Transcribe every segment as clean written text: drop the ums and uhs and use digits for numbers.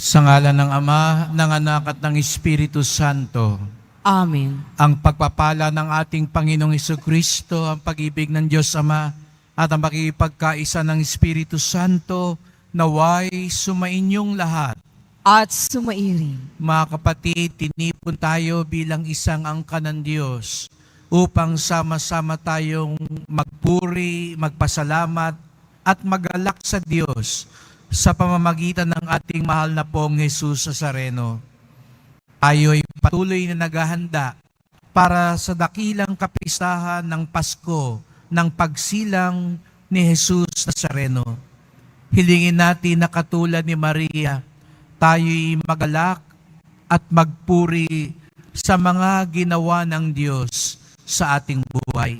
Sa ngalan ng Ama, ng Anak at ng Espiritu Santo. Amen. Ang pagpapala ng ating Panginoong Hesukristo, ang pag-ibig ng Diyos Ama, at ang pakikipagkaisa ng Espiritu Santo, naway sumainyong lahat. At sumairing. Mga kapatid, tinipon tayo bilang isang angkan ng Diyos upang sama-sama tayong magpuri, magpasalamat at magalak sa Diyos sa pamamagitan ng ating mahal na pong Jesus Nazareno. Tayo ay patuloy na naghahanda para sa dakilang kapistahan ng Pasko ng pagsilang ni Jesus Nazareno. Hilingin natin na katulad ni Maria, tayo'y magalak at magpuri sa mga ginawa ng Diyos sa ating buhay.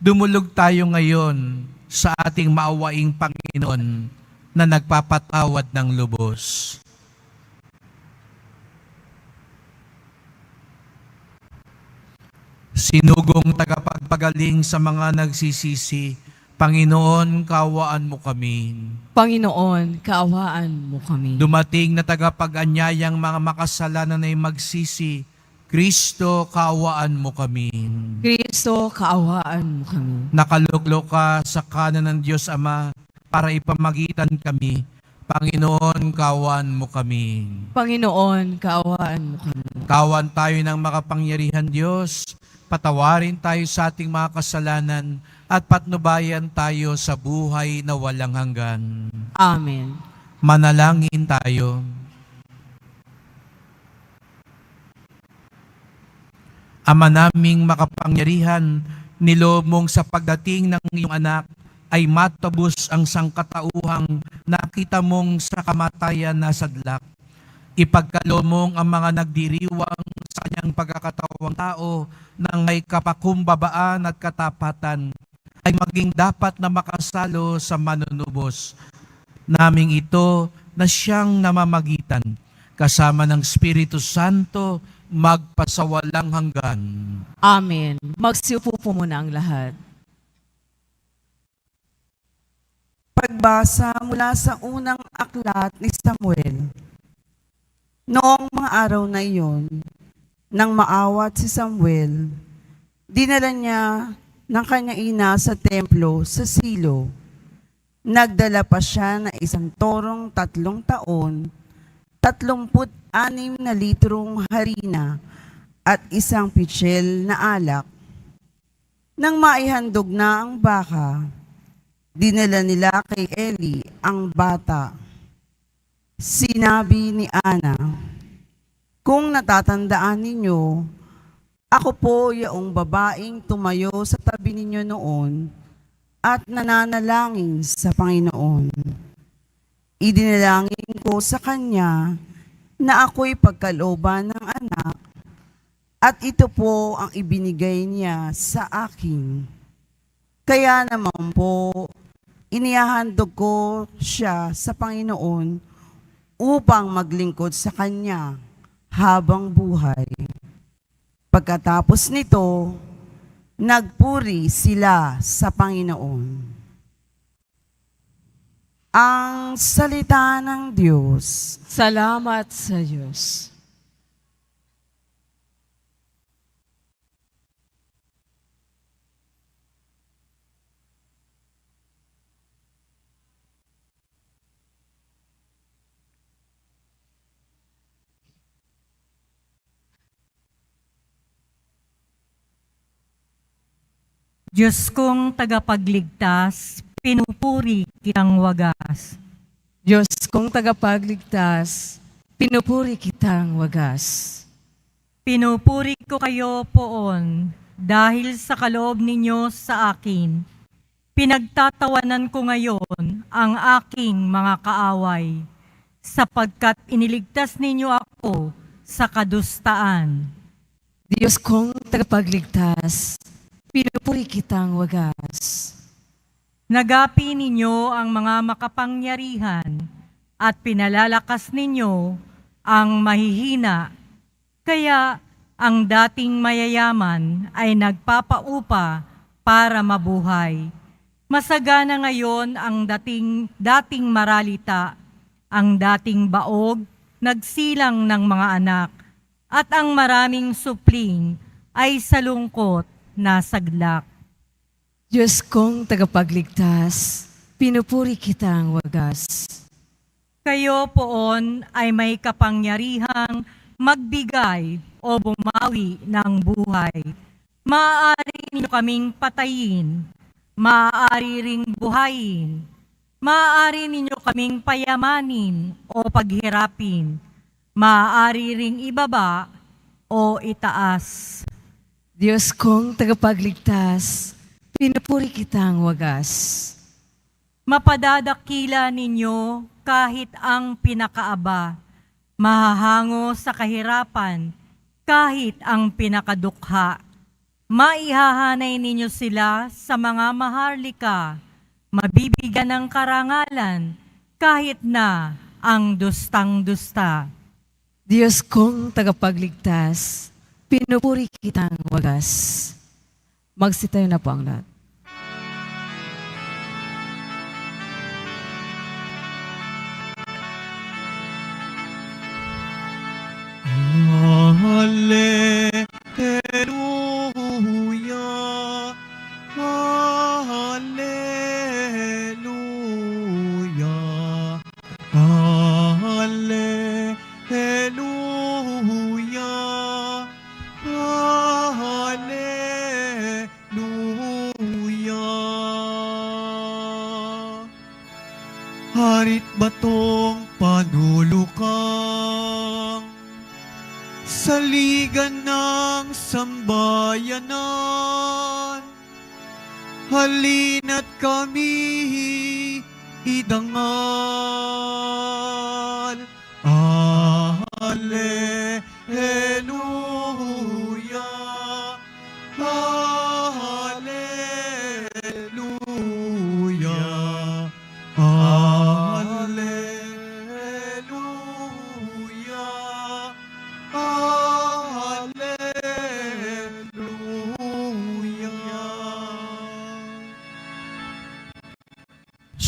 Dumulog tayo ngayon sa ating maawaing Panginoon na nagpapatawad ng lubos. Sinugong tagapagpagaling sa mga nagsisisi, Panginoon, kaawaan mo kami. Panginoon, kaawaan mo kami. Dumating na tagapag-anyayang mga makasalanan ay magsisi, Kristo, kaawaan mo kami. Kristo, kaawaan mo kami. Nakaluklok ka sa kanan ng Diyos Ama para ipamagitan kami. Panginoon, kaawaan mo kami. Panginoon, kaawaan mo kami. Kawan tayo ng makapangyarihan Diyos, patawarin tayo sa ating mga kasalanan at patnubayan tayo sa buhay na walang hanggan. Amen. Manalangin tayo. Ama naming makapangyarihan, niloob mong sa pagdating ng iyong anak ay matabos ang sangkatauhang nakita mong sa kamatayan na sadlak. Ipagkaloob mong ang mga nagdiriwang sa kanyang pagkakatawang tao ng may kapakumbabaan at katapatan ay maging dapat na makasalo sa manunubos. Naming ito na siyang namamagitan kasama ng Espiritu Santo magpasawalang hanggan. Amen. Magsiupo po muna ang lahat. Pagbasa mula sa unang aklat ni Samuel. Noong mga araw na iyon, nang maawat si Samuel, dinala niya ng kanyang ina sa templo sa Silo. Nagdala pa siya ng isang torong 3 taon, 36 na litrong harina at isang pitsil na alak. Nang maihandog na ang baka, dinala nila kay Eli ang bata. Sinabi ni Ana, "Kung natatandaan ninyo, ako po yaong babaeng tumayo sa tabi ninyo noon at nananalangin sa Panginoon. Idinalangin ko sa kanya na ako'y pagkalooban ng anak at ito po ang ibinigay niya sa akin. Kaya naman po, inihahandog ko siya sa Panginoon upang maglingkod sa kanya habang buhay." Pagkatapos nito, nagpuri sila sa Panginoon. Ang salita ng Diyos. Salamat sa Diyos. Diyos kong tagapagligtas, pinupuri kitang wagas. Diyos kong tagapagligtas, pinupuri kitang wagas. Pinupuri ko kayo poon dahil sa kaloob ninyo sa akin. Pinagtatawanan ko ngayon ang aking mga kaaway, sapagkat iniligtas ninyo ako sa kadustaan. Diyos kong tagapagligtas, pinupuri kitang wagas. Nagapi ninyo ang mga makapangyarihan at pinalalakas ninyo ang mahihina. Kaya ang dating mayayaman ay nagpapaupa para mabuhay. Masagana ngayon ang dating maralita ang dating baog, nagsilang ng mga anak, at ang maraming supling ay salungkot na saglak. Diyos kong tagapagligtas, pinupuri kitang wagas. Kayo poon ay may kapangyarihang magbigay o bumawi ng buhay. Maaari ninyo kaming patayin, maaari ring buhayin, maaari ninyo kaming payamanin o paghirapin, maaari ring ibaba o itaas. Diyos kong tagapagligtas, pinupuri kitang wagas. Mapadadakila ninyo kahit ang pinakaaba, mahahango sa kahirapan kahit ang pinakadukha. Maihahanay ninyo sila sa mga maharlika, mabibigyan ng karangalan kahit na ang dustang-dusta. Diyos kong tagapagligtas, pinupuri kitang wagas. Magsitayo na po ang lahat. Hallelujah, Hallelujah, Hallelujah, Hallelujah. Harit batong panulukang saligan ng sambayanan, halina't kami idangal. Hallelujah, Hallelujah, Hallelujah,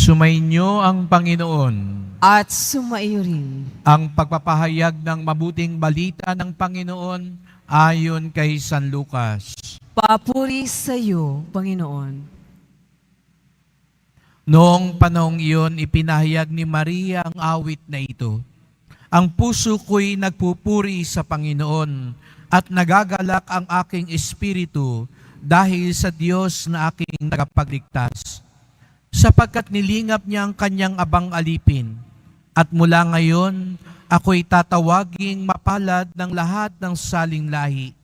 Sumainyo ang Panginoon. At sumaiyo rin. Ang pagpapahayag ng mabuting balita ng Panginoon ayon kay San Lucas. Papuri sa iyo, Panginoon. Noong panahong iyon, ipinahayag ni Maria ang awit na ito. Ang puso ko'y nagpupuri sa Panginoon at nagagalak ang aking espiritu dahil sa Diyos na aking tagapagligtas. Sapagkat nilingap niya ang kanyang abang alipin. At mula ngayon, ako'y tatawaging mapalad ng lahat ng saling lahi.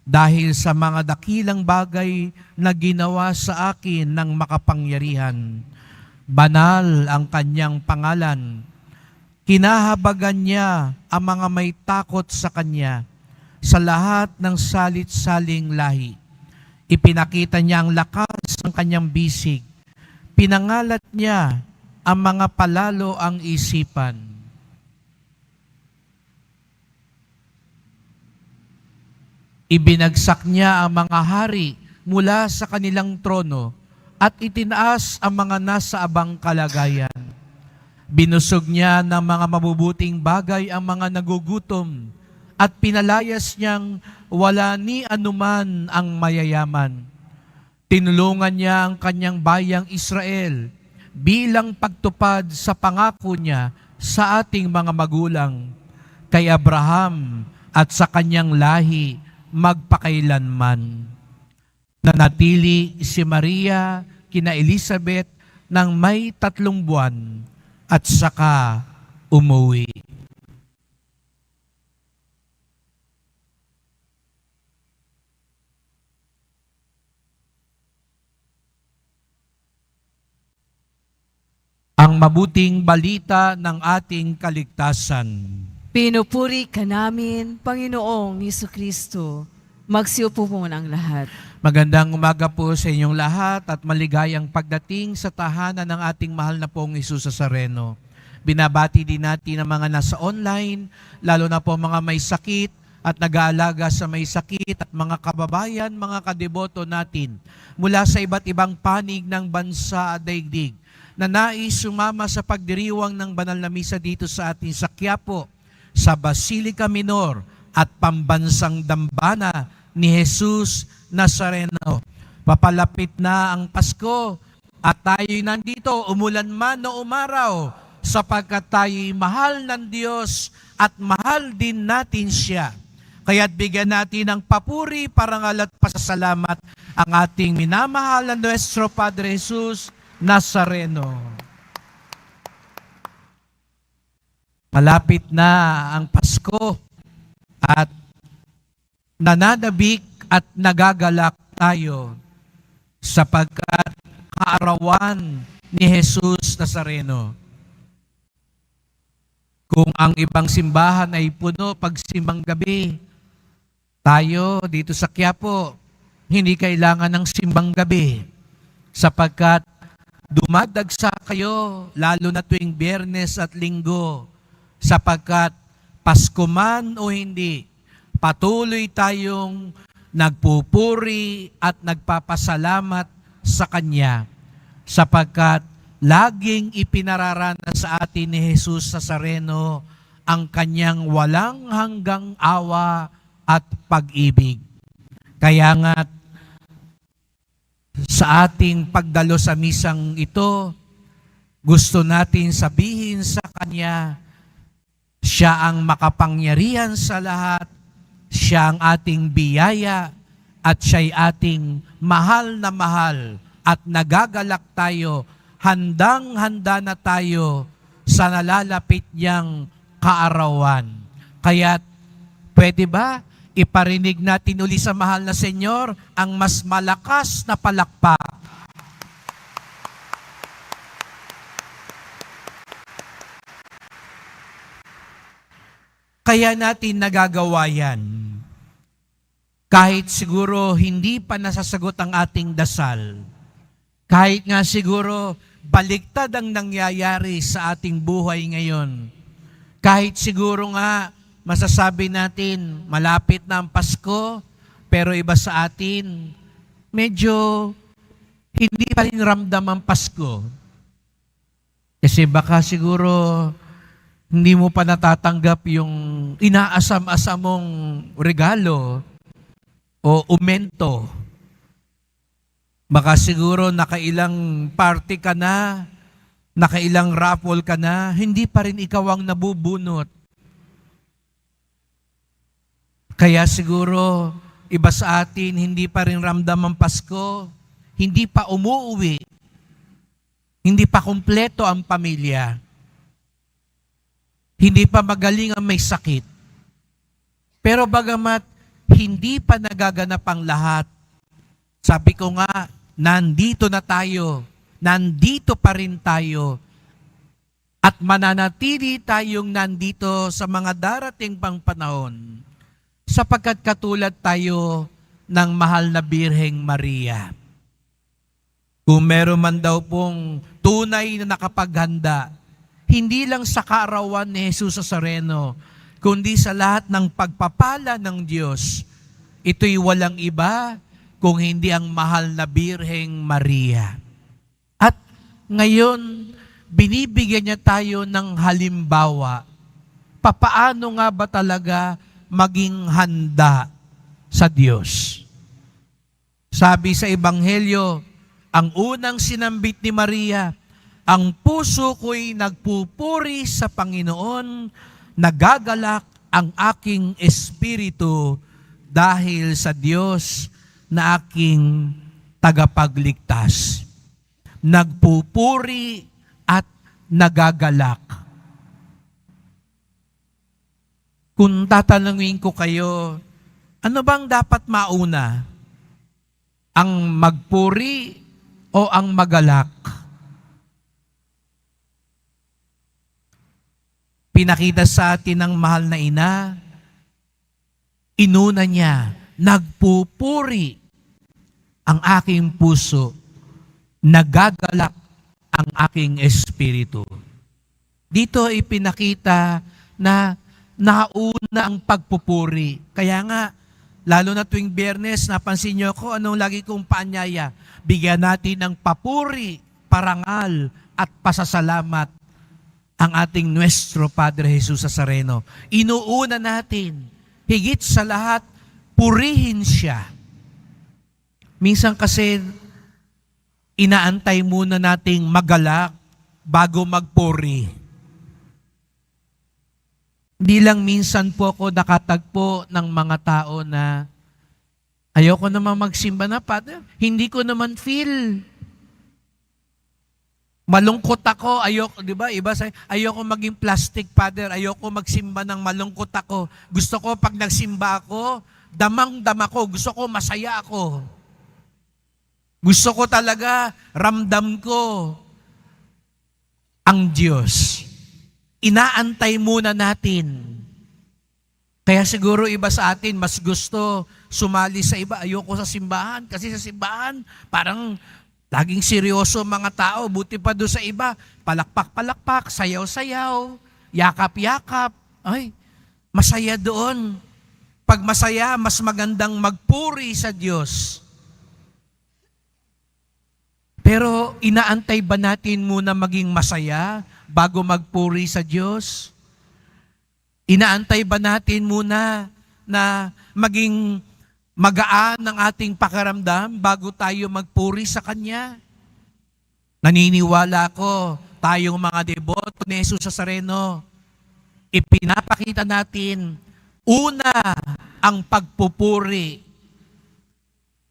Dahil sa mga dakilang bagay na ginawa sa akin ng makapangyarihan. Banal ang kanyang pangalan. Kinahabagan niya ang mga may takot sa kanya sa lahat ng salit-saling lahi. Ipinakita niya ang lakas ng kanyang bisig. Pinangalat niya ang mga palalo ang isipan. Ibinagsak niya ang mga hari mula sa kanilang trono at itinaas ang mga nasa abang kalagayan. Binusog niya ng mga mabubuting bagay ang mga nagugutom at pinalayas niyang wala ni anuman ang mayayaman. Tinulungan niya ang kanyang bayang Israel bilang pagtupad sa pangako niya sa ating mga magulang, kay Abraham at sa kanyang lahi magpakailanman. Nanatili si Maria kina Elizabeth ng may 3 buwan at saka umuwi. Ang mabuting balita ng ating kaligtasan. Pinupuri ka namin, Panginoong Jesucristo. Magsiupo po muna ang lahat. Magandang umaga po sa inyong lahat at maligayang pagdating sa tahanan ng ating mahal na pong Jesus Nazareno. Binabati din natin ang mga nasa online, lalo na po mga may sakit at nag-aalaga sa may sakit at mga kababayan, mga kadeboto natin mula sa iba't ibang panig ng bansa at daigdig. na nais sumama sa pagdiriwang ng banal na misa dito sa ating sa Quiapo, sa Basilica Minor at Pambansang Dambana ni Jesus Nazareno. Papalapit na ang Pasko at tayo'y nandito, umulan man o umaraw, sapagkat tayo'y mahal ng Diyos at mahal din natin siya. Kaya't bigyan natin ng papuri, parangal at pasasalamat ang ating minamahal na Nuestro Padre Jesus Nazareno. Malapit na ang Pasko at nananabik at nagagalak tayo sapagkat kaarawan ni Jesus Nazareno. Kung ang ibang simbahan ay puno pag simbang gabi, tayo dito sa Quiapo, hindi kailangan ng simbang gabi sapagkat dumadagsa kayo lalo na tuwing Biyernes at Linggo sapagkat Pasko man o hindi, patuloy tayong nagpupuri at nagpapasalamat sa Kanya sapagkat laging ipinararanas sa atin ni Jesus Nazareno ang Kanyang walang hanggang awa at pag-ibig. Kaya nga sa ating pagdalo sa misang ito, gusto natin sabihin sa Kanya, siya ang makapangyarihan sa lahat, siya ang ating biyaya, at siya'y ating mahal na mahal at nagagalak tayo, handang-handa na tayo sa nalalapit niyang kaarawan. Kaya't pwede ba iparinig natin uli sa mahal na Senyor ang mas malakas na palakpak? Kaya natin nagagawa yan. Kahit siguro hindi pa nasasagot ang ating dasal, kahit nga siguro baliktad ang nangyayari sa ating buhay ngayon, kahit siguro nga masasabi natin malapit na ang Pasko, pero iba sa atin, medyo hindi pa rin ramdam ang Pasko. Kasi baka siguro hindi mo pa natatanggap yung inaasam-asam mong regalo o umento. Baka siguro nakailang party ka na, nakailang raffle ka na, hindi pa rin ikaw ang nabubunot. Kaya siguro iba sa atin hindi pa rin ramdam ang Pasko, hindi pa umuuwi, hindi pa kumpleto ang pamilya, hindi pa magaling ang may sakit. Pero bagamat hindi pa nagaganap ang lahat, sabi ko nga, nandito na tayo, nandito pa rin tayo, at mananatili tayong nandito sa mga darating pang panahon, sapagkat katulad tayo ng mahal na Birheng Maria. Kung meron man daw pong tunay na nakapaghanda, hindi lang sa kaarawan ni Jesus Nazareno, kundi sa lahat ng pagpapala ng Diyos, ito'y walang iba kung hindi ang mahal na Birheng Maria. At ngayon, binibigyan niya tayo ng halimbawa. Papaano nga ba talaga maging handa sa Diyos? Sabi sa Ebanghelyo, ang unang sinambit ni Maria, ang puso ko'y nagpupuri sa Panginoon, nagagalak ang aking espiritu dahil sa Diyos na aking tagapagligtas. Nagpupuri at nagagalak. Kung tatanungin ko kayo, ano bang dapat mauna? Ang magpuri o ang magalak? Pinakita sa atin ng mahal na ina, inuna niya, nagpupuri ang aking puso, nagagalak ang aking espiritu. Dito ipinakita na nauna ang pagpupuri. Kaya nga, lalo na tuwing Biyernes, napansin niyo ko anong lagi kong paanyaya. Bigyan natin ng papuri, parangal, at pasasalamat ang ating Nuestro Padre Jesus Nazareno. Inuuna natin, higit sa lahat, purihin siya. Minsan kasi, inaantay muna nating magalak bago magpuri. Hindi lang minsan po ako nakatagpo ng mga tao na ayoko naman magsimba na, Father. Hindi ko naman feel. Malungkot ako, ayoko, di ba? Iba sa ayoko maging plastic, Father. Ayoko magsimba ng malungkot ako. Gusto ko pag nagsimba ako, damang-dama ko. Gusto ko masaya ako. Gusto ko talaga, ramdam ko ang Diyos. Inaantay muna natin. Kaya siguro iba sa atin, mas gusto sumali sa iba. Ayoko sa simbahan. Kasi sa simbahan, parang laging seryoso mga tao. Buti pa doon sa iba, palakpak-palakpak, sayaw-sayaw, yakap-yakap. Ay, masaya doon. Pag masaya, mas magandang magpuri sa Diyos. Pero inaantay ba natin muna maging masaya bago magpuri sa Diyos? Inaantay ba natin muna na maging magaan ang ating pakiramdam bago tayo magpuri sa Kanya? Naniniwala ko, tayong mga deboto ni Jesus Nazareno, ipinapakita natin, una, ang pagpupuri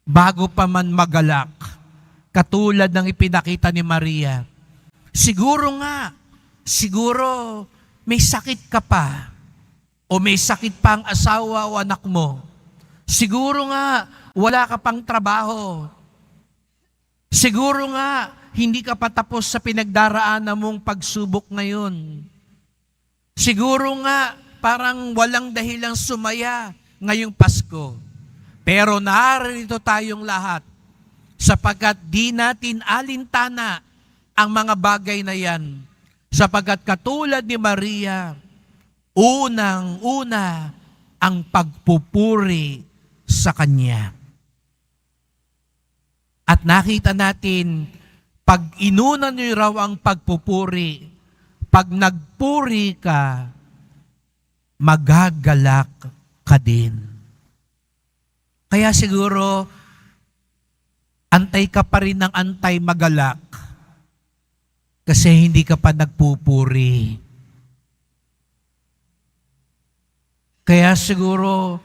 bago pa man magalak, katulad ng ipinakita ni Maria. Siguro may sakit ka pa, o may sakit pa ang asawa o anak mo. Siguro nga, wala ka pang trabaho. Siguro nga, hindi ka pa tapos sa pinagdaraanan mong pagsubok ngayon. Siguro nga, parang walang dahilang sumaya ngayong Pasko. Pero narito tayong lahat, sapagkat di natin alintana ang mga bagay na yan. Sapagkat katulad ni Maria, unang-una ang pagpupuri sa Kanya. At nakita natin, pag inuna niyo raw ang pagpupuri, pag nagpuri ka, magagalak ka din. Kaya siguro, antay ka pa rin ng antay magalak kasi hindi ka pa nagpupuri. Kaya siguro,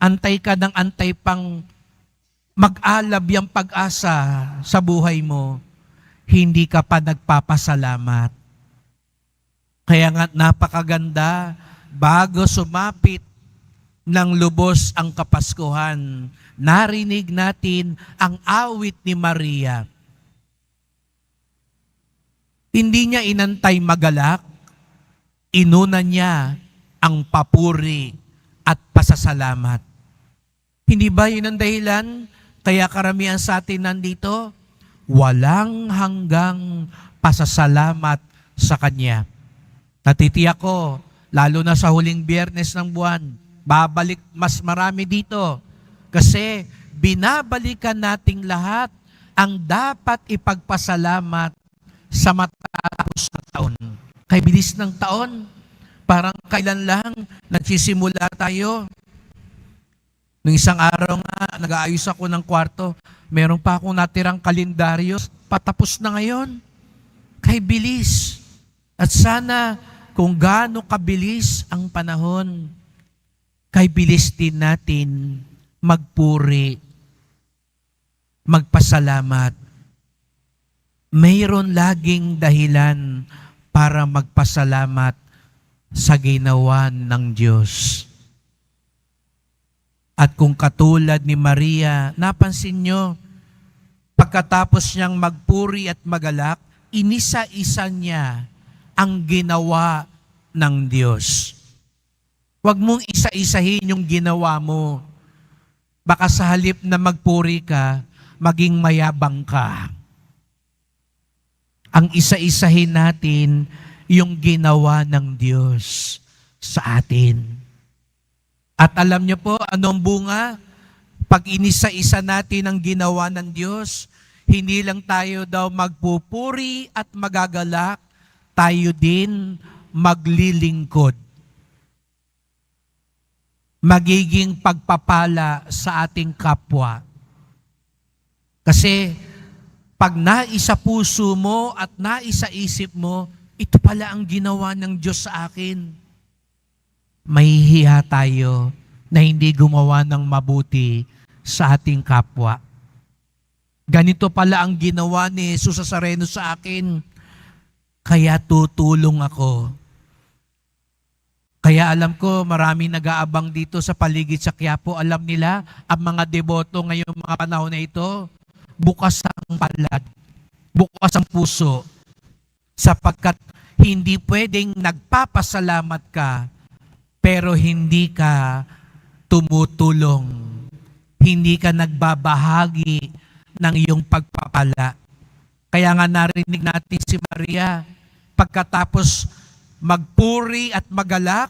antay ka ng antay pang mag-alab yung pag-asa sa buhay mo, hindi ka pa nagpapasalamat. Kaya nga napakaganda, bago sumapit ng lubos ang Kapaskuhan, narinig natin ang awit ni Maria. Hindi niya inantay magalak, inuna niya ang papuri at pasasalamat. Hindi ba yun ang dahilan? Kaya karamihan sa atin nandito, walang hanggang pasasalamat sa Kanya. Natitiyak ko, lalo na sa huling Biyernes ng buwan, babalik mas marami dito. Kasi binabalikan nating lahat ang dapat ipagpasalamat sa matatapos na taon. Kay bilis ng taon, parang kailan lang nagsisimula tayo. Nung isang araw nga, nag-aayos ako ng kwarto, meron pa akong natirang kalendaryo, patapos na ngayon. Kay bilis. At sana, kung gaano kabilis ang panahon, kay bilis din natin magpuri, magpasalamat. Mayroon laging dahilan para magpasalamat sa ginawa ng Diyos. At kung katulad ni Maria, napansin nyo, pagkatapos niyang magpuri at magalak, inisa-isa niya ang ginawa ng Diyos. Huwag mong isa-isahin yung ginawa mo. Baka sa halip na magpuri ka, maging mayabang ka. Ang isa-isahin natin yung ginawa ng Diyos sa atin. At alam niyo po, anong bunga? Pag inisa-isa natin ang ginawa ng Diyos, hindi lang tayo daw magpupuri at magagalak, tayo din maglilingkod. Magiging pagpapala sa ating kapwa. Kasi pag naisa puso mo at naisa isip mo, ito pala ang ginawa ng Diyos sa akin. Mahihiya tayo na hindi gumawa ng mabuti sa ating kapwa. Ganito pala ang ginawa ni Jesus Nazareno sa akin, kaya tutulong ako. Kaya alam ko, marami nag-aabang dito sa paligid sa Quiapo. Alam nila, ang mga deboto ngayong mga panahon na ito, bukas ang palad, bukas ang puso, sapagkat hindi pwedeng nagpapasalamat ka, pero hindi ka tumutulong, hindi ka nagbabahagi ng iyong pagpapala. Kaya nga narinig natin si Maria, pagkatapos magpuri at magalak,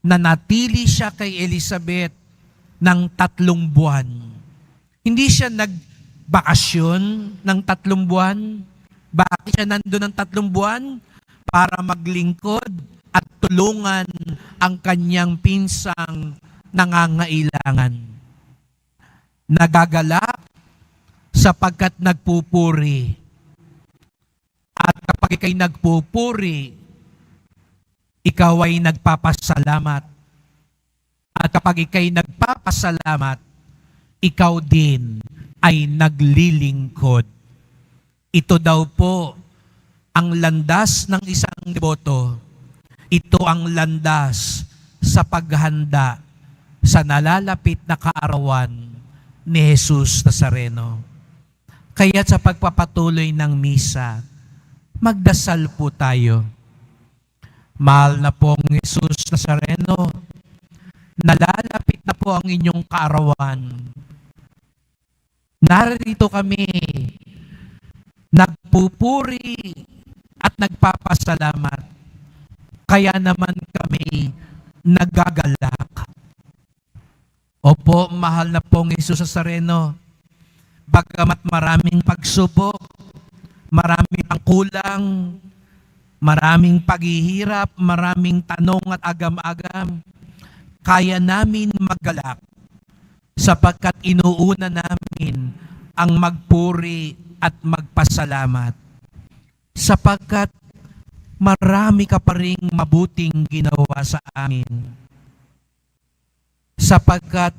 nanatili siya kay Elizabeth ng 3 buwan. Hindi siya nagbakasyon ng 3 buwan. Bakit siya nandun ng 3 buwan? Para maglingkod at tulungan ang kanyang pinsang nangangailangan. Nagagalak sapagkat nagpupuri. At kapag ikay nagpupuri, ikaw ay nagpapasalamat. At kapag ikay nagpapasalamat, ikaw din ay naglilingkod. Ito daw po ang landas ng isang deboto. Ito ang landas sa paghanda sa nalalapit na kaarawan ni Jesus Nazareno. Kaya sa pagpapatuloy ng misa, magdasal po tayo. Mahal na pong Jesus Nazareno, nalalapit na po ang inyong kaarawan. Narito kami, nagpupuri at nagpapasalamat. Kaya naman kami nagagalak. Opo, mahal na pong Jesus Nazareno, bagamat maraming pagsubok, maraming pang kulang, maraming paghihirap, maraming tanong at agam-agam, kaya namin maggalak sapagkat inuuna namin ang magpuri at magpasalamat. Sapagkat marami ka pa ring mabuting ginawa sa amin. Sapagkat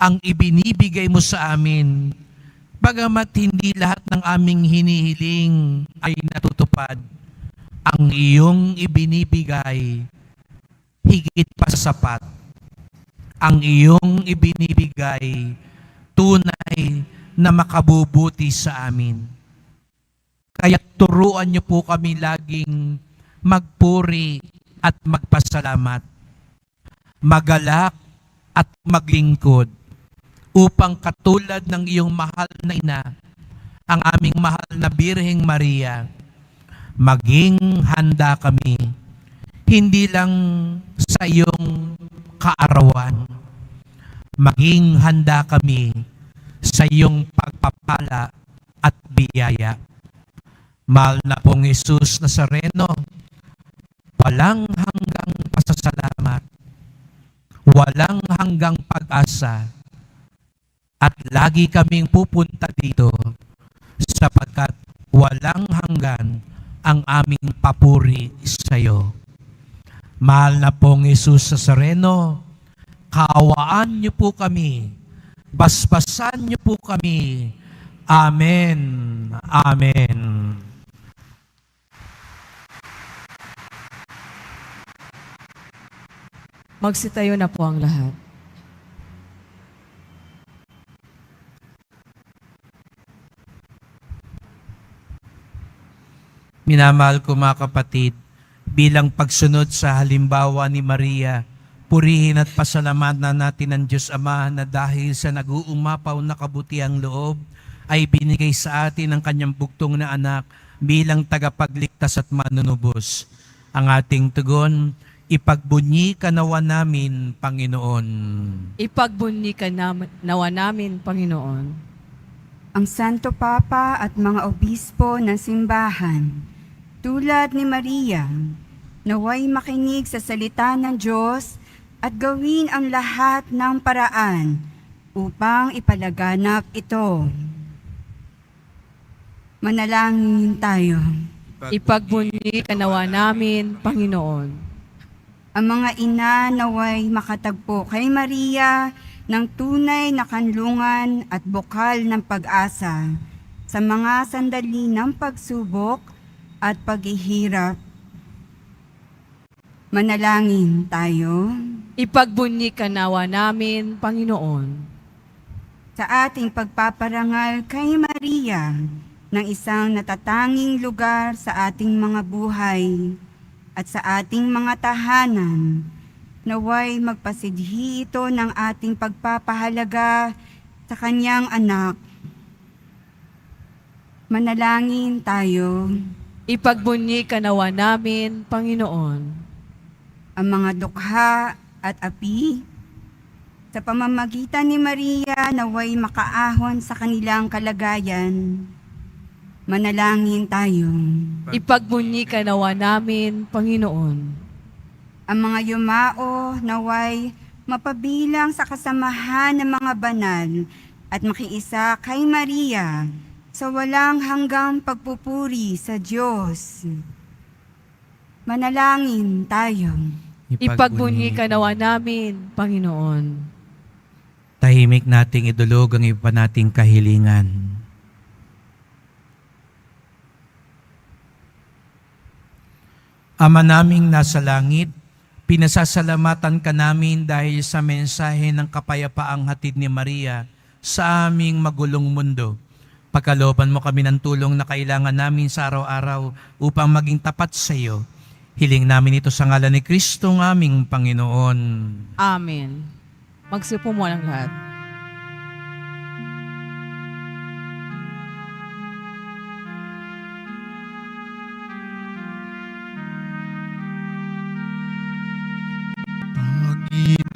ang ibinibigay mo sa amin, bagamat hindi lahat ng aming hinihiling ay natutupad, ang iyong ibinibigay higit pa sa sapat. Ang iyong ibinibigay tunay na makabubuti sa amin. Kaya turuan niyo po kami laging magpuri at magpasalamat, magalak at maglingkod, upang katulad ng iyong mahal na ina, ang aming mahal na Birheng Maria, maging handa kami, hindi lang sa iyong kaarawan, maging handa kami sa iyong pagpapala at biyaya. Mahal na pong Jesus Nazareno, walang hanggang pasasalamat, walang hanggang pag-asa, at lagi kaming pupunta dito sapagkat walang hanggan ang aming papuri sa iyo. Mahal na pong Jesus Nazareno, kaawaan niyo po kami, basbasan niyo po kami. Amen. Amen. Magsitayo na po ang lahat. Minamahal ko mga kapatid, bilang pagsunod sa halimbawa ni Maria, purihin at pasalamatan natin ang Diyos Ama na dahil sa nag-uumapaw na kabutiang loob, ay binigay sa atin ang kanyang bugtong na anak bilang tagapagligtas at manunubos. Ang ating tugon, ipagbunyi ka nawa namin, Panginoon. Ipagbunyi ka nawa namin, Panginoon. ang Santo Papa at mga obispo ng simbahan, tulad ni Maria, naway makinig sa salita ng Diyos at gawin ang lahat ng paraan upang ipalaganap ito. Manalangin tayo. Ipagbunyi ka nawa namin, Panginoon. Ang mga ina naway makatagpo kay Maria ng tunay na kanlungan at bukal ng pag-asa sa mga sandali ng pagsubok at paghihirap. Manalangin tayo. Ipagbunyi ka nawa namin, Panginoon. Sa ating pagpaparangal kay Maria ng isang natatanging lugar sa ating mga buhay at sa ating mga tahanan, naway magpasidhi ito ng ating pagpapahalaga sa kanyang anak. Manalangin tayo. Ipagbunyi ka nawa namin, Panginoon. Ang mga dukha at api sa pamamagitan ni Maria naway makaahon sa kanilang kalagayan. Manalangin tayo. Ipagbunyi ka nawa namin, Panginoon. Ang mga yumao naway mapabilang sa kasamahan ng mga banal at makiisa kay Maria sa walang hanggang pagpupuri sa Diyos. Manalangin tayo. Ipagbunyi ka nawa namin, Panginoon. Tahimik nating idulog ang iba nating kahilingan. Ama naming nasa langit, pinasasalamatan ka namin dahil sa mensahe ng kapayapaang hatid ni Maria sa aming magulong mundo. Pagkalooban mo kami ng tulong na kailangan namin sa araw-araw upang maging tapat sa iyo. Hiling namin ito sa ngalan ni Kristo ng aming Panginoon. Amen. Magsipo mo ang lahat.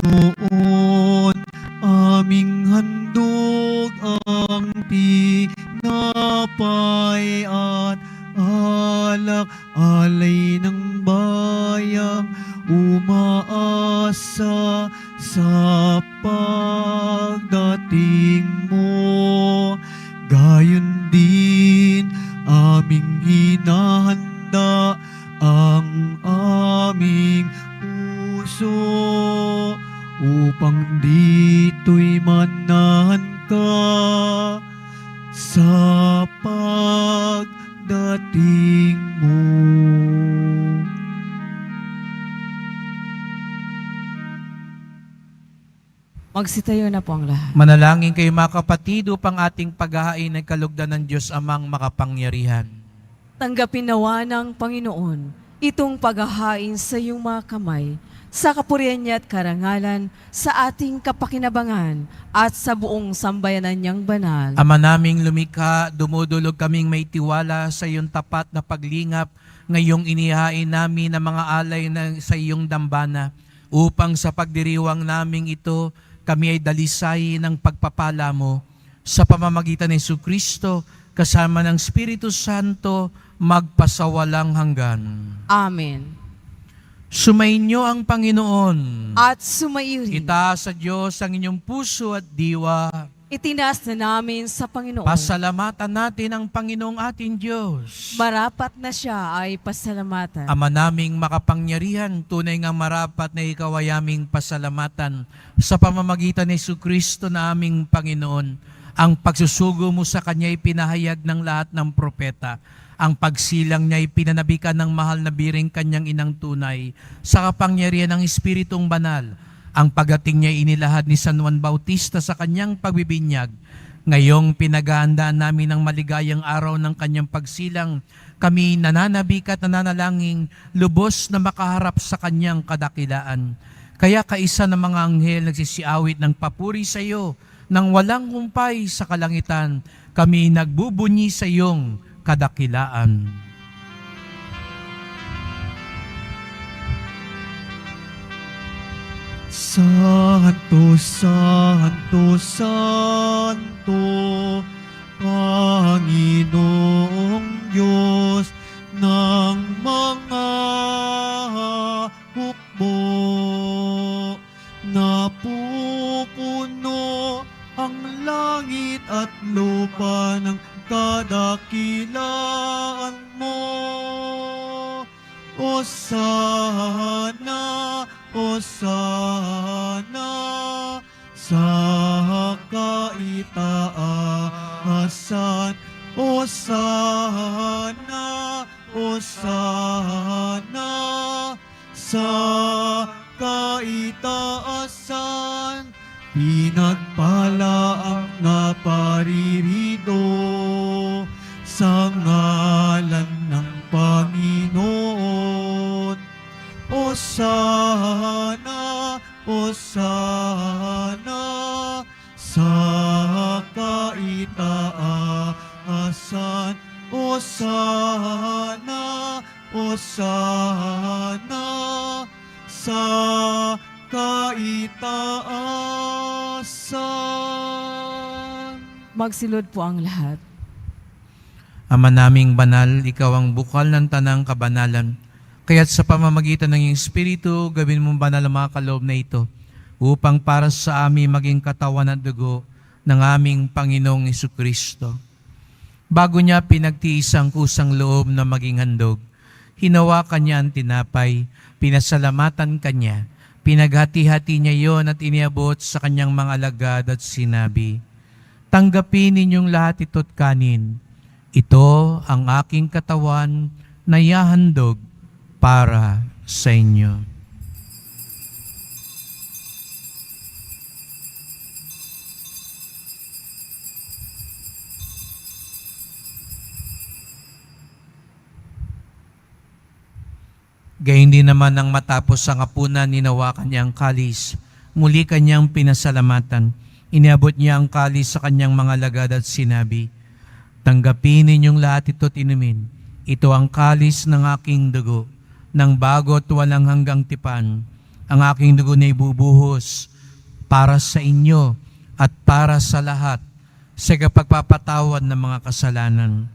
Panginoon, aming handog ang tinapay at alak, alay ng bayang umaasa sa pagdating mo. Gayon din aming hinahanda ang aming puso upang dito'y manahan ka sa pagdating mo. Magsitayo na po ang lahat. Manalangin kayo mga kapatid upang ating paghahain ay kalugdan ng Diyos amang makapangyarihan. Tanggapin nawa ng Panginoon itong paghahain sa iyong mga kamay, sa kapurihan niya at karangalan, sa ating kapakinabangan at sa buong sambayanan niyang banal. Ama naming lumikha, dumudulog kaming may tiwala sa iyong tapat na paglingap, ngayong inihain namin ang mga alay sa iyong dambana, upang sa pagdiriwang naming ito, kami ay dalisay ng pagpapala mo. Sa pamamagitan ni Jesucristo, kasama ng Espiritu Santo, magpasawalang hanggan. Amen. Sumainyo ang Panginoon. At sumayo rin. Itaas sa Diyos ang inyong puso at diwa. Itinaas na namin sa Panginoon. Pasalamatan natin ang Panginoong ating Diyos. Marapat na siya ay pasalamatan. Ama naming makapangyarihan, tunay nga marapat na ikaw ay aming pasalamatan sa pamamagitan ni Jesucristo na aming Panginoon. Ang pagsusugo mo sa Kanya ay pinahayag ng lahat ng propeta. Ang pagsilang niya ay pinanabikan ng mahal na biring Kanyang inang tunay sa kapangyarihan ng Espiritong Banal. Ang pagdating niya inilahad ni San Juan Bautista sa kanyang pagbibinyag. Ngayong pinaghahandaan namin ang maligayang araw ng kanyang pagsilang, kami nananabik at nananalangin, lubos na makaharap sa kanyang kadakilaan. Kaya kaisa ng mga anghel nagsisiawit ng papuri sa iyo, nang walang humpay sa kalangitan, kami nagbubunyi sa iyong kadakilaan. Santo, Santo, Santo, Panginoong Diyos ng mga hukbo. Napupuno ang langit at lupa ng kadakilaan mo. Hosana, Hosana sa kaitaasan. Hosana, Hosana sa kaitaasan. Pinagpala ang naparirido sa ngalan ng Panginoon. Hosana, Hosana sa kaitaasan. Hosana, Hosana sa kaitaasan. Magsilod po ang lahat. Ama naming banal, ikaw ang bukal ng tanang kabanalan. Kaya't sa pamamagitan ng iyong Espiritu, gawin mong banal ang mga kaloob na ito upang para sa amin maging katawan at dugo ng aming Panginoong Hesukristo. Bago niya pinagtiis ang kusang loob na maging handog, hinawakan niya ang tinapay, pinasalamatan kanya, pinaghati-hati niya yon at iniabot sa kanyang mga alagad at sinabi, "Tanggapin ninyong lahat ito't kanin. Ito ang aking katawan na ihahandog para sa inyo." Gayun din naman nang matapos ang hapunan, ninawakan niya ang kalis. Muli kanyang pinasalamatan. Iniabot niya ang kalis sa kanyang mga alagad at sinabi, "Tanggapin ninyong lahat ito't inumin. Ito ang kalis ng aking dugo, ng bago at walang hanggang tipan. Ang aking dugo na ibubuhos para sa inyo at para sa lahat sa kapagpapatawad ng mga kasalanan.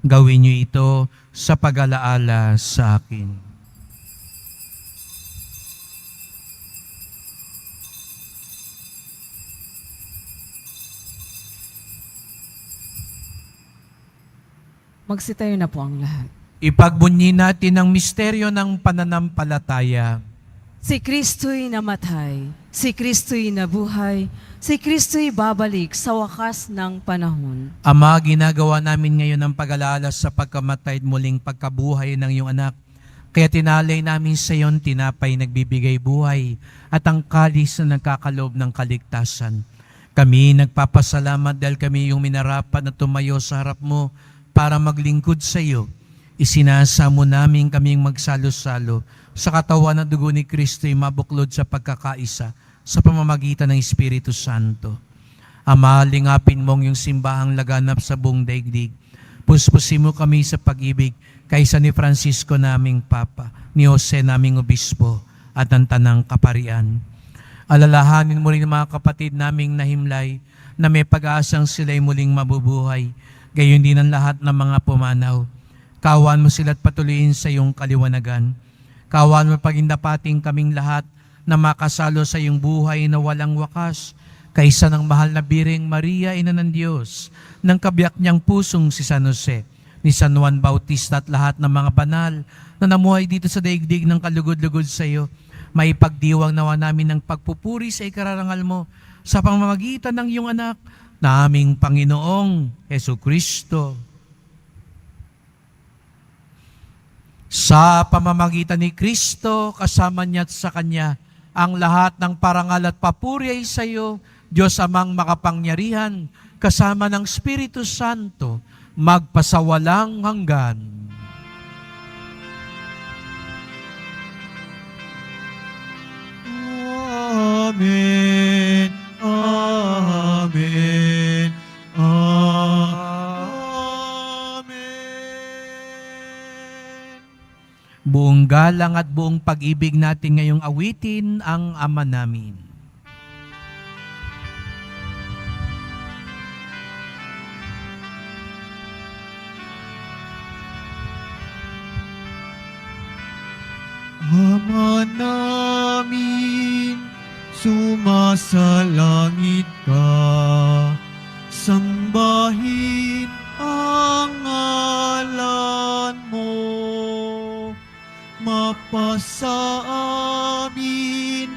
Gawin niyo ito sa pag-alaala sa akin." Magsitayo na po ang lahat. Ipagbunyi natin ang misteryo ng pananampalataya. Si Kristo'y namatay, si Kristo'y nabuhay, si Kristo'y babalik sa wakas ng panahon. Ama, ginagawa namin ngayon ang pag-alaala sa pagkamatay at muling pagkabuhay ng iyong anak. Kaya tinalay namin sa iyon tinapay nagbibigay buhay at ang kalis na nagkakaloob ng kaligtasan. Kami nagpapasalamat dahil kami yung minarapat na tumayo sa harap mo para maglingkod sa iyo. Isinasamo namin kaming magsalo-salo sa katawan at dugo ni Kristo'y mabuklod sa pagkakaisa sa pamamagitan ng Espiritu Santo. Ama, lingapin mong yung simbahang laganap sa buong daigdig. Puspusin mo kami sa pag-ibig kaysa ni Francisco naming Papa, ni Jose naming Obispo, at ang tanang kaparian. Alalahanin mo rin ang mga kapatid naming nahimlay na may pag-aasang sila'y muling mabubuhay. Gayon din ang lahat ng mga pumanaw. Kawan mo sila at patuloyin sa iyong kaliwanagan. Kawan mo pagindapating kaming lahat na makasalo sa iyong buhay na walang wakas, kaysa ng mahal na Birheng Maria, Ina ng Diyos, ng kabiyak niyang pusong si San Jose, ni San Juan Bautista at lahat ng mga banal na namuhay dito sa daigdig ng kalugod-lugod sa iyo. Maipagdiwang nawa namin ng pagpupuri sa ikararangal mo sa pamamagitan ng iyong anak, na aming Panginoong Hesukristo. Sa pamamagitan ni Kristo, kasama niya at sa Kanya, ang lahat ng parangal at papuri ay sa iyo, Diyos Amang makapangyarihan, kasama ng Espiritu Santo, magpasawalang hanggan. Amen. Amen. Amen. Buong galang at buong pag-ibig natin ngayong awitin ang Ama namin. sumasalangit ka. Sambahin ang ngalan mo, mapasa amin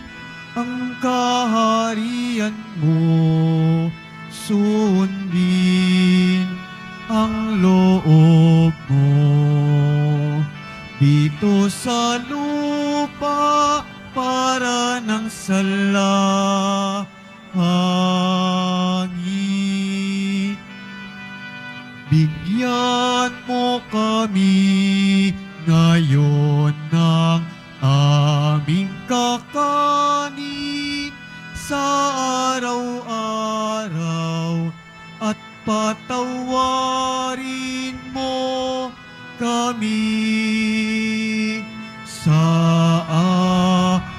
ang kaharian mo, sundin ang loob mo. Dito sa lupa para ng salangit. Bigyan mo kami ngayon ng aming kakanin sa araw-araw at patawarin mo kami sa aming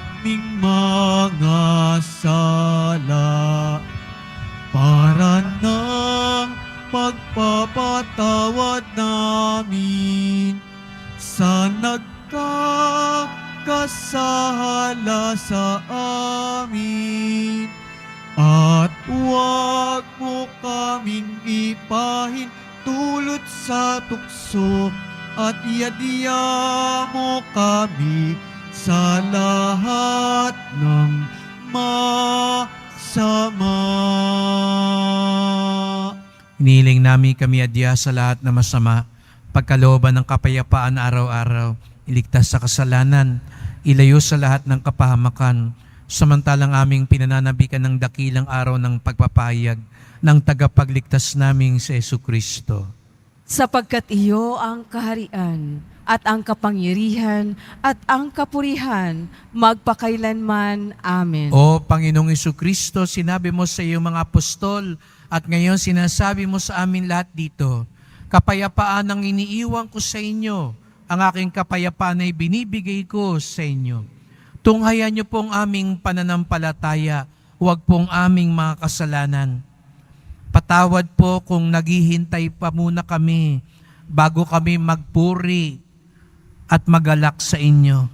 mga sala para ng pagpapatawad namin sa nagkakasala sa amin. At huwag mo kaming ipahintulot sa tukso at iadya mo kami sa lahat ng masama. Hiniling namin kami adya sa lahat na masama, pagkalooban ng kapayapaan araw-araw, iligtas sa kasalanan, ilayo sa lahat ng kapahamakan, samantalang aming pinananabikan ng dakilang araw ng pagpapahayag ng tagapagligtas naming si Jesucristo. Sapagkat iyo ang kaharian at ang kapangyarihan at ang kapurihan magpakailanman. Amen. O Panginoong Jesucristo, sinabi mo sa iyong mga apostol at ngayon sinasabi mo sa amin lahat dito, kapayapaan ang iniiwan ko sa inyo, ang aking kapayapaan ay binibigay ko sa inyo. Tunghayan niyo pong aming pananampalataya, huwag pong aming mga kasalanan. Patawad po kung naghihintay pa muna kami bago kami magpuri at magalak sa inyo.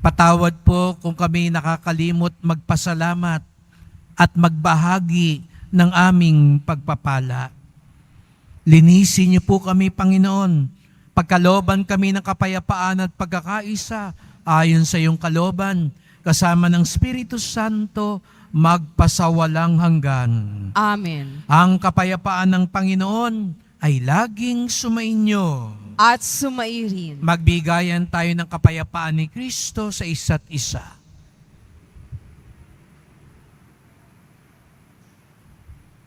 Patawad po kung kami nakakalimot magpasalamat at magbahagi ng aming pagpapala. Linisin niyo po kami, Panginoon. Pagkalooban kami ng kapayapaan at pagkakaisa ayon sa iyong kalooban, kasama ng Espiritu Santo, magpasawalang hanggan. Amen. Ang kapayapaan ng Panginoon ay laging sumainyo. At sumairin. Magbigayan tayo ng kapayapaan ni Kristo sa isa't isa.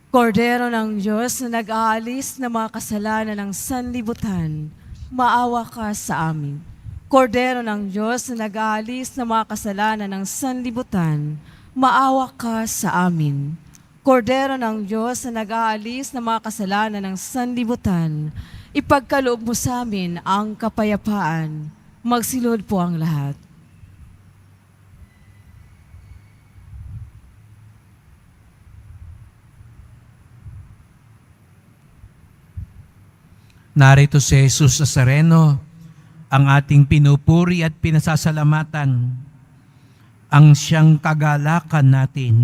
Kordero ng Diyos na nag-aalis ng mga kasalanan ng sanlibutan, maawa ka sa amin. Kordero ng Diyos na nag-aalis ng mga kasalanan ng sanlibutan, maawa ka sa amin. Kordero ng Diyos na nag-aalis ng mga kasalanan ng sanlibutan, ipagkaloob mo sa amin ang kapayapaan. Magsilod po ang lahat. Narito si Jesus Nazareno, ang ating pinupuri at pinasasalamatan, ang siyang kagalakan natin,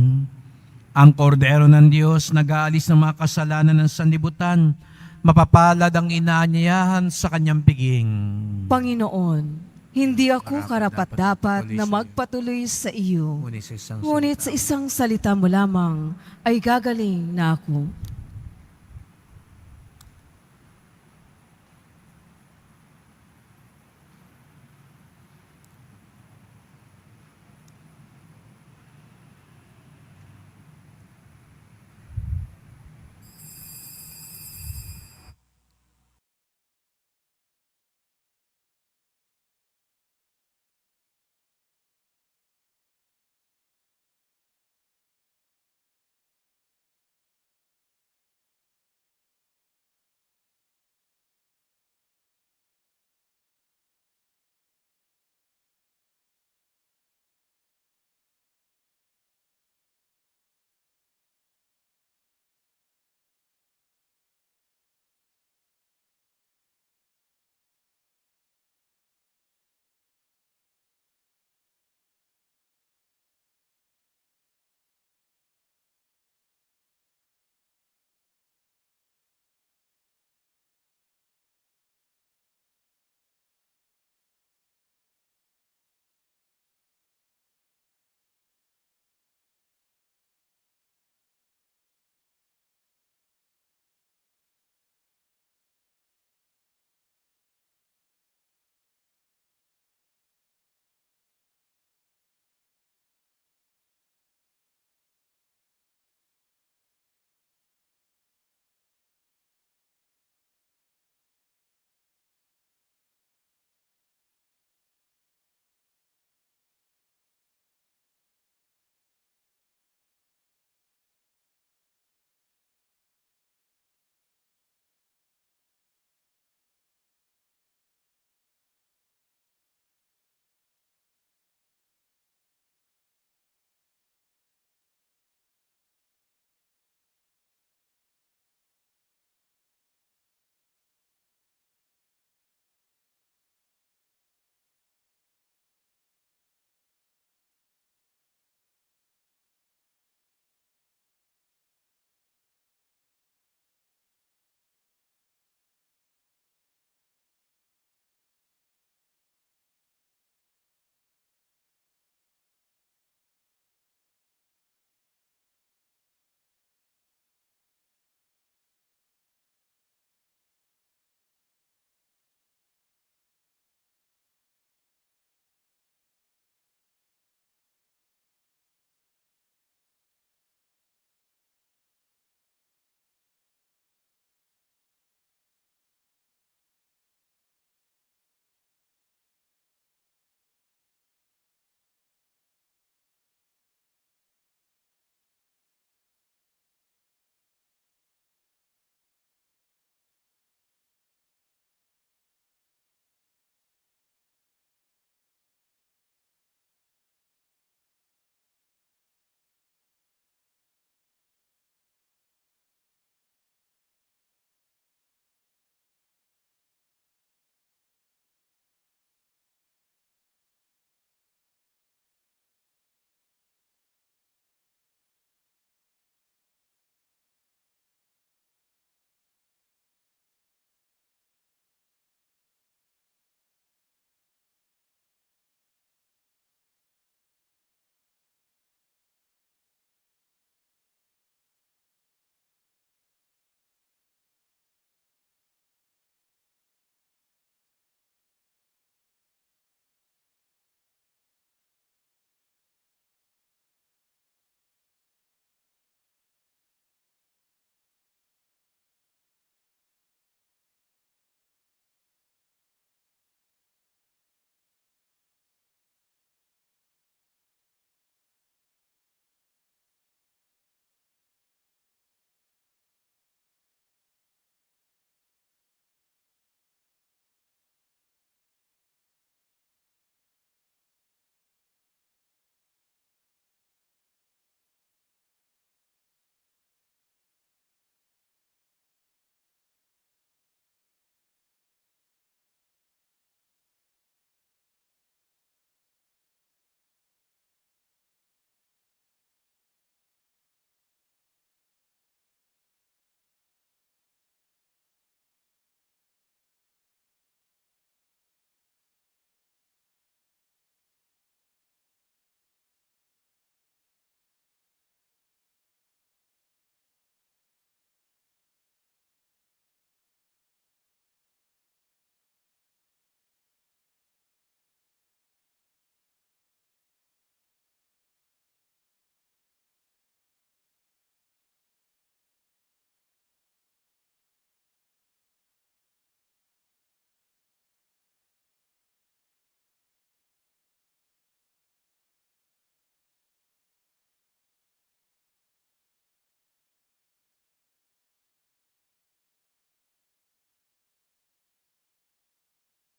ang kordero ng Diyos, nag-aalis ng mga kasalanan ng sanlibutan, mapapalad ang inaanyayahan sa kanyang piging. Panginoon, hindi ako karapat-dapat na magpatuloy sa iyo. Ngunit sa isang salita mo lamang ay gagaling na ako.